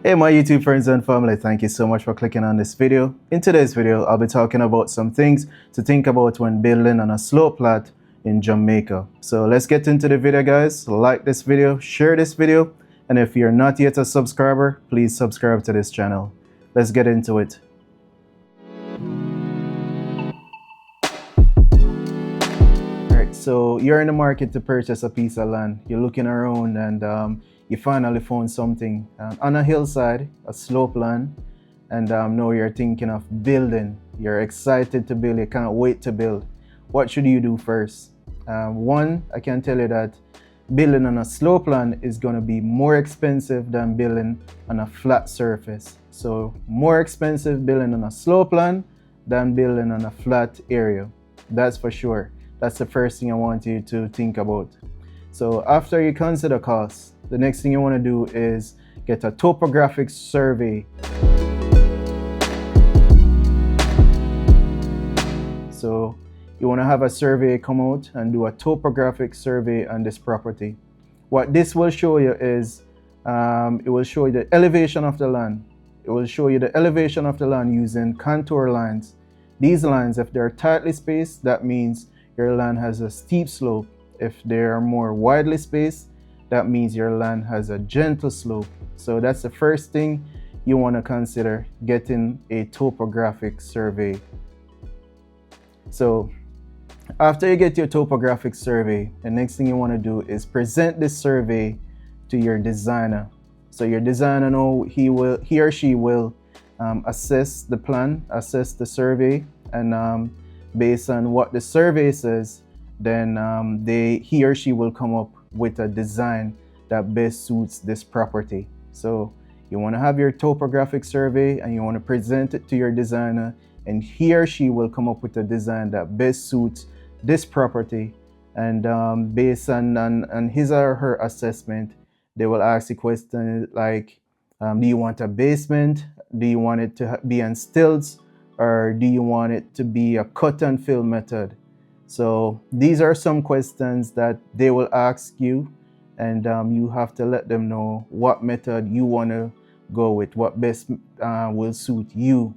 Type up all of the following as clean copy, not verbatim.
Hey my YouTube friends and family, thank you so much for clicking on this video. In today's video, I'll be talking about some things to think about when building on a slope flat in Jamaica. So let's get into the video, guys. Like this video, share this video, and if you're not yet a subscriber, please subscribe to this channel. Let's get into it. Alright, so you're in the market to purchase a piece of land. You're looking around and you finally found something on a hillside, a slope land, and now you're thinking of building. You're excited to build, you can't wait to build. What should you do first? One, I can tell you that building on a slope land is going to be more expensive than building on a flat surface. So more expensive building on a slope land than building on a flat area. That's for sure. That's the first thing I want you to think about. So after you consider costs, the next thing you want to do is get a topographic survey. So you want to have a survey come out and do a topographic survey on this property. What this will show you is, it will show you the elevation of the land. It will show you the elevation of the land using contour lines. These lines, if they're tightly spaced, that means your land has a steep slope. If they are more widely spaced, that means your land has a gentle slope. So that's the first thing you want to consider, getting a topographic survey. So after you get your topographic survey, the next thing you want to do is present this survey to your designer. So your designer know he or she will assess the plan, assess the survey, and based on what the survey says, then he or she will come up with a design that best suits this property. So you want to have your topographic survey and you want to present it to your designer, and he or she will come up with a design that best suits this property. And based on his or her assessment, they will ask you questions like, do you want a basement? Do you want it to be on stilts? Or do you want it to be a cut and fill method? So these are some questions that they will ask you, and you have to let them know what method you want to go with, what best will suit you.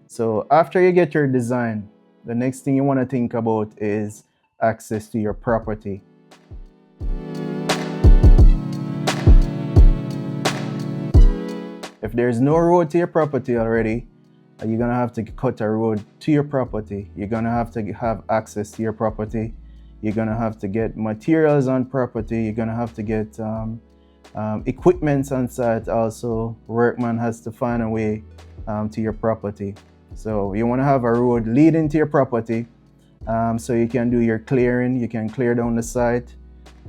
So after you get your design, the next thing you want to think about is access to your property. If there's no road to your property already, you're going to have to cut a road to your property. You're going to have to have access to your property. You're going to have to get materials on property. You're going to have to get equipment on site. Also, workman has to find a way to your property. So you want to have a road leading to your property, so you can do your clearing. You can clear down the site,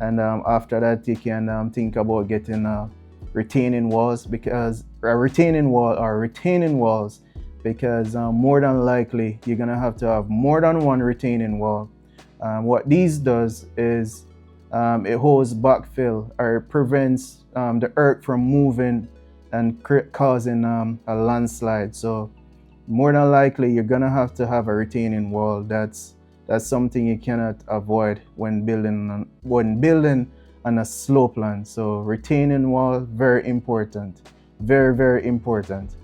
and after that you can think about getting retaining walls, because more than likely you're gonna have to have more than one retaining wall. What these does is it holds backfill, or it prevents the earth from moving and causing a landslide. So more than likely you're gonna have to have a retaining wall. That's something you cannot avoid when building on a slope land. So retaining wall, very important, very, very important.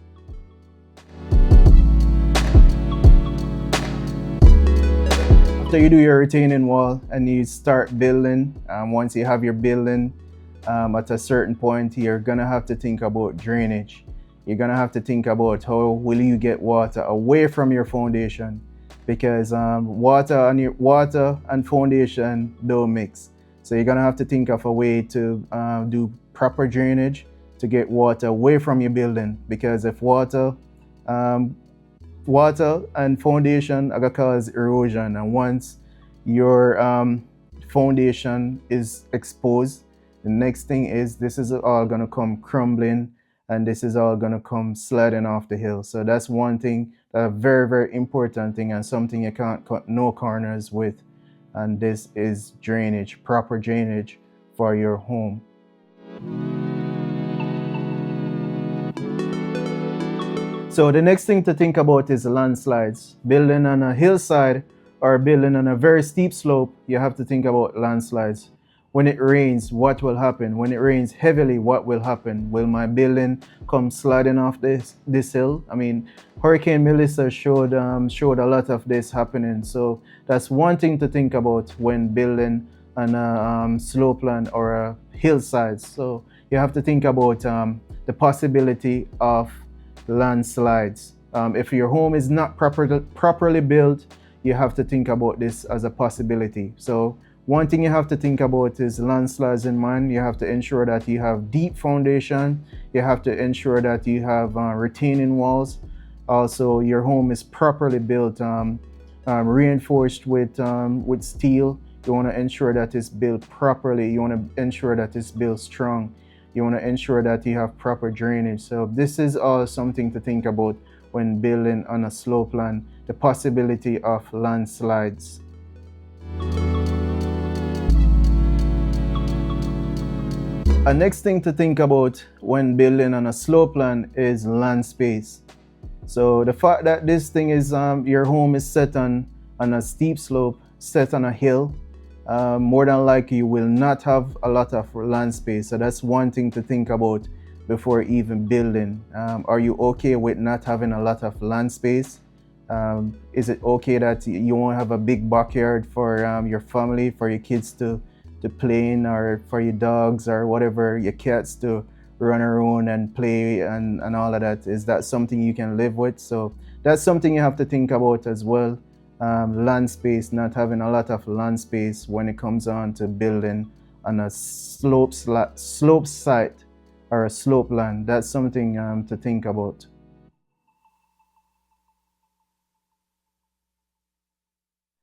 After you do your retaining wall and you start building, once you have your building, at a certain point, you're gonna have to think about drainage. You're gonna have to think about how will you get water away from your foundation, because water and foundation don't mix. So you're gonna have to think of a way to do proper drainage to get water away from your building, because if water and foundation are gonna cause erosion, and once your foundation is exposed, the next thing is this is all gonna come crumbling, and this is all gonna come sliding off the hill. So that's one thing, a very, very important thing, and something you can't cut no corners with, and this is drainage, proper drainage for your home. So the next thing to think about is landslides. Building on a hillside or building on a very steep slope, you have to think about landslides. When it rains, what will happen? When it rains heavily, what will happen? Will my building come sliding off this hill? I mean, Hurricane Melissa showed a lot of this happening. So that's one thing to think about when building on a slopeland or a hillside. So you have to think about the possibility of landslides. If your home is not properly built, you have to think about this as a possibility. So one thing you have to think about is landslides in mind. You have to ensure that you have deep foundation. You have to ensure that you have retaining walls. Also, your home is properly built, reinforced with steel. You want to ensure that it's built properly. You want to ensure that it's built strong. You want to ensure that you have proper drainage. So this is all something to think about when building on a slopeland, the possibility of landslides. A next thing to think about when building on a slopeland is land space. So the fact that this thing is your home is set on a steep slope, set on a hill, more than likely you will not have a lot of land space. So that's one thing to think about before even building. Are you okay with not having a lot of land space? Is it okay that you won't have a big backyard for your family, for your kids to play in, or for your dogs or whatever, your cats to run around and play and all of that? Is that something you can live with? So that's something you have to think about as well. Land space, not having a lot of land space when it comes on to building on a slope site or a slope land. That's something to think about.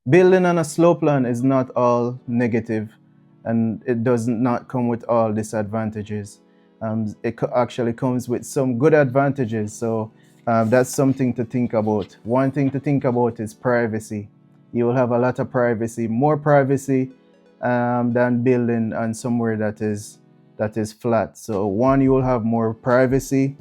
Building on a slope land is not all negative, and it does not come with all disadvantages. It actually comes with some good advantages. So that's something to think about. One thing to think about is privacy. You will have a lot of privacy, more privacy than building on somewhere that is flat. So one, you will have more privacy.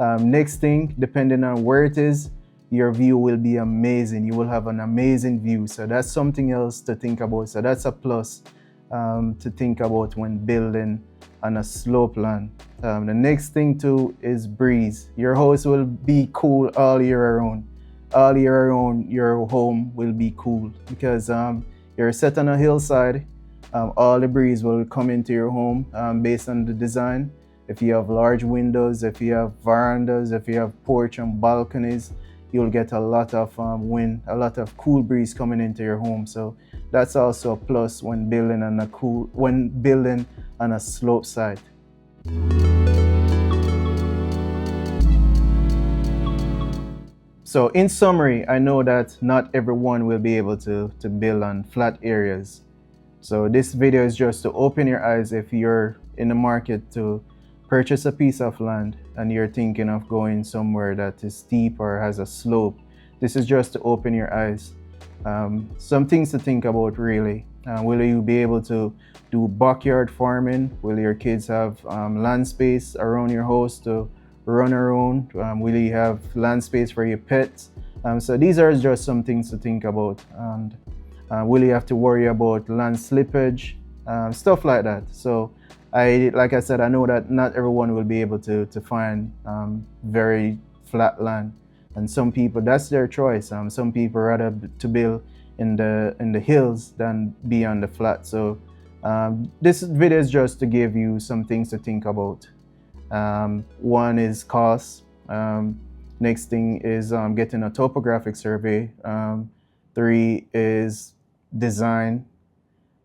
Next thing, depending on where it is, your view will be amazing. You will have an amazing view. So that's something else to think about. So that's a plus to think about when building on a slope land. The next thing too is breeze. Your house will be cool all year around. All year around, your home will be cool because you're set on a hillside. All the breeze will come into your home based on the design. If you have large windows, if you have verandas, if you have porch and balconies, you'll get a lot of wind, a lot of cool breeze coming into your home. So that's also a plus when building on a slope site. So in summary, I know that not everyone will be able to build on flat areas. So this video is just to open your eyes if you're in the market to purchase a piece of land and you're thinking of going somewhere that is steep or has a slope. This is just to open your eyes. Some things to think about really. Will you be able to do backyard farming? Will your kids have land space around your house to run around? Will you have land space for your pets? So these are just some things to think about. And will you have to worry about land slippage? Stuff like that. So like I said, I know that not everyone will be able to find very flat land, and some people, that's their choice. Some people rather to build in the hills than be on the flat. So this video is just to give you some things to think about. One is cost. Next thing is getting a topographic survey. 3 is design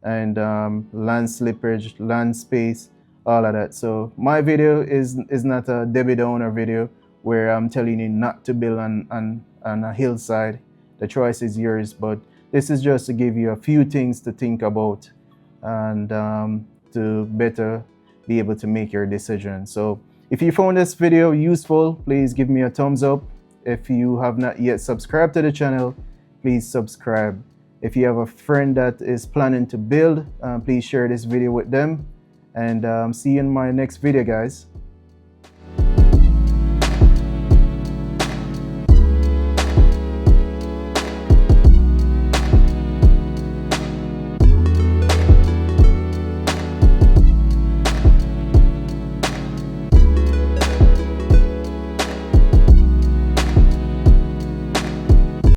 and land slippage, land space, all of that. So my video is not a Debbie Downer video where I'm telling you not to build on a hillside. The choice is yours, but this is just to give you a few things to think about and to better be able to make your decision. So if you found this video useful, please give me a thumbs up. If you have not yet subscribed to the channel, please subscribe. If you have a friend that is planning to build, please share this video with them. And see you in my next video, guys.